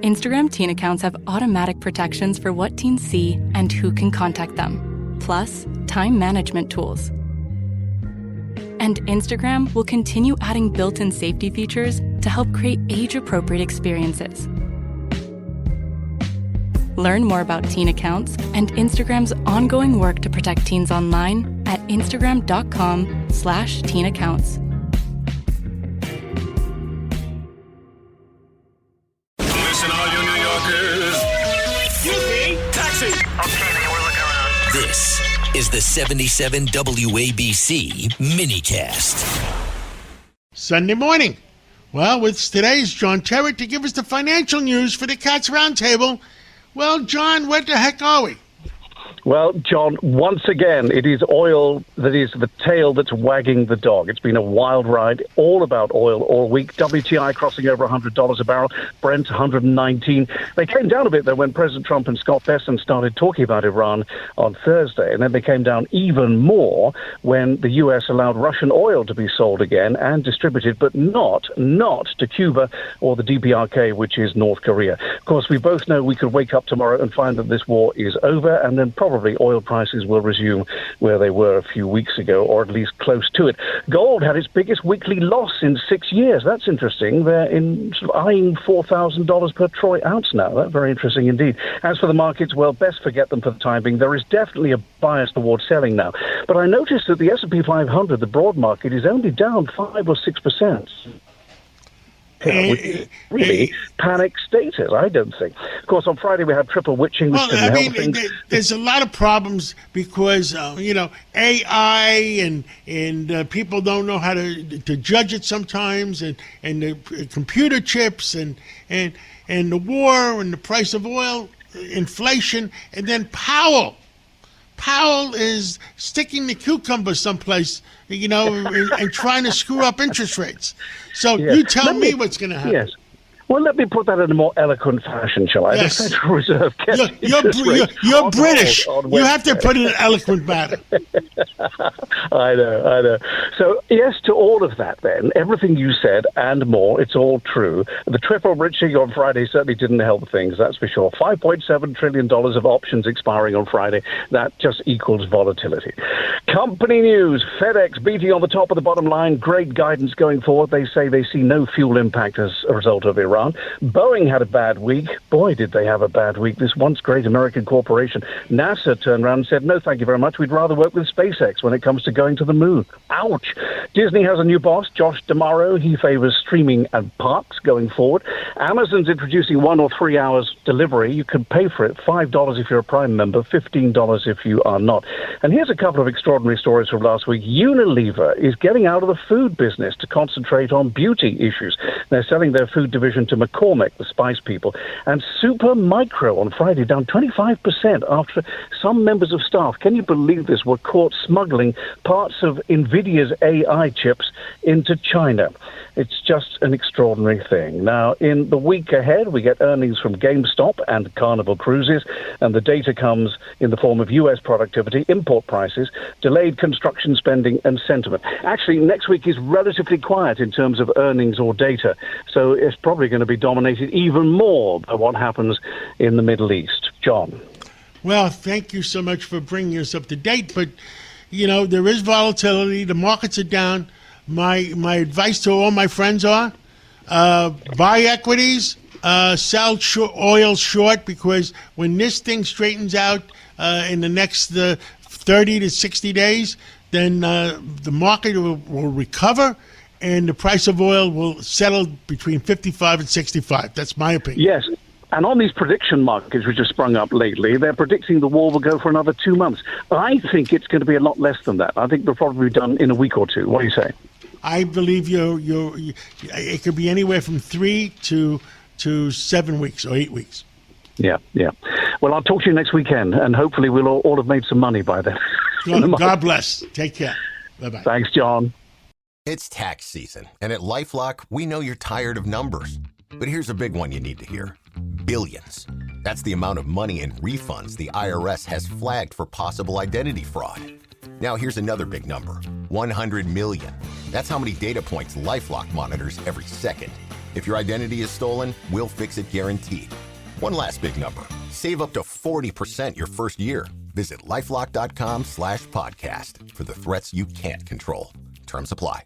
Instagram teen accounts have automatic protections for what teens see and who can contact them, plus time management tools. And Instagram will continue adding built-in safety features to help create age-appropriate experiences. Learn more about teen accounts and Instagram's ongoing work to protect teens online at instagram.com/teenaccounts. Listen, all you New Yorkers. Excuse me, taxi. Okay, man, we're looking around. This is the 77 WABC minicast. Sunday morning. Well, with today's John Terrett to give us the financial news for the Cats Roundtable. Well, John, where the heck are we? Well, John, once again, it is oil that is the tail that's wagging the dog. It's been a wild ride, all about oil all week. WTI crossing over $100 a barrel, Brent 119. They came down a bit, though, when President Trump and Scott Bessent started talking about Iran on Thursday. And then they came down even more when the U.S. allowed Russian oil to be sold again and distributed, but not to Cuba or the DPRK, which is North Korea. Of course, we both know we could wake up tomorrow and find that this war is over, and then probably oil prices will resume where they were a few weeks ago, or at least close to it. Gold had its biggest weekly loss in 6 years. That's interesting. They're sort of eyeing $4,000 per troy ounce now. That's very interesting indeed. As for the markets, well, best forget them for the time being. There is definitely a bias towards selling now. But I noticed that the S&P 500, the broad market, is only down 5 or 6%. Really panic status, I don't think. Of course, on Friday we had triple witching, which didn't help things. There's a lot of problems because AI and people don't know how to judge it sometimes, and the computer chips and the war and the price of oil, inflation, and then Powell. Powell is sticking the cucumber someplace, and trying to screw up interest rates. So you tell me what's going to happen. Yes. Well, let me put that in a more eloquent fashion, shall I? Yes. The Federal Reserve kept You're British. You have to put it in an eloquent manner. I know. So, yes to all of that, then. Everything you said and more, it's all true. The triple witching on Friday certainly didn't help things, that's for sure. $5.7 trillion of options expiring on Friday. That just equals volatility. Company news. FedEx beating on the top of the bottom line. Great guidance going forward. They say they see no fuel impact as a result of Iran. Boeing had a bad week. Boy, did they have a bad week. This once great American corporation. NASA turned around and said, no, thank you very much. We'd rather work with SpaceX when it comes to going to the moon. Ouch. Disney has a new boss, Josh D'Amaro. He favors streaming and parks going forward. Amazon's introducing 1 or 3 hours delivery. You can pay for it. $5 if you're a Prime member, $15 if you are not. And here's a couple of extraordinary stories from last week. Unilever is getting out of the food business to concentrate on beauty issues. They're selling their food division to McCormick, the spice people. And Supermicro on Friday down 25% after some members of staff, can you believe this, were caught smuggling parts of NVIDIA's AI chips into China. It's just an extraordinary thing. Now, in the week ahead, we get earnings from GameStop and Carnival Cruises, and the data comes in the form of U.S. productivity, import prices, delayed construction spending, and sentiment. Actually, next week is relatively quiet in terms of earnings or data, so it's probably going to be dominated even more by what happens in the Middle East. John. Well, thank you so much for bringing us up to date, but, there is volatility. The markets are down. My advice to all my friends are buy equities, sell oil short, because when this thing straightens out in the next 30 to 60 days, then the market will recover and the price of oil will settle between 55 and 65. That's my opinion. Yes. And on these prediction markets which have sprung up lately, they're predicting the war will go for another 2 months. I think it's going to be a lot less than that. I think they'll probably be done in a week or two. What do you say? I believe it could be anywhere from 3 to 7 weeks or 8 weeks. Yeah. Well, I'll talk to you next weekend, and hopefully we'll all have made some money by then. God bless. Take care. Bye-bye. Thanks, John. It's tax season, and at LifeLock, we know you're tired of numbers. But here's a big one you need to hear. Billions. That's the amount of money in refunds the IRS has flagged for possible identity fraud. Now here's another big number, 100 million. That's how many data points LifeLock monitors every second. If your identity is stolen, we'll fix it guaranteed. One last big number. Save up to 40% your first year. Visit LifeLock.com/podcast for the threats you can't control. Terms apply.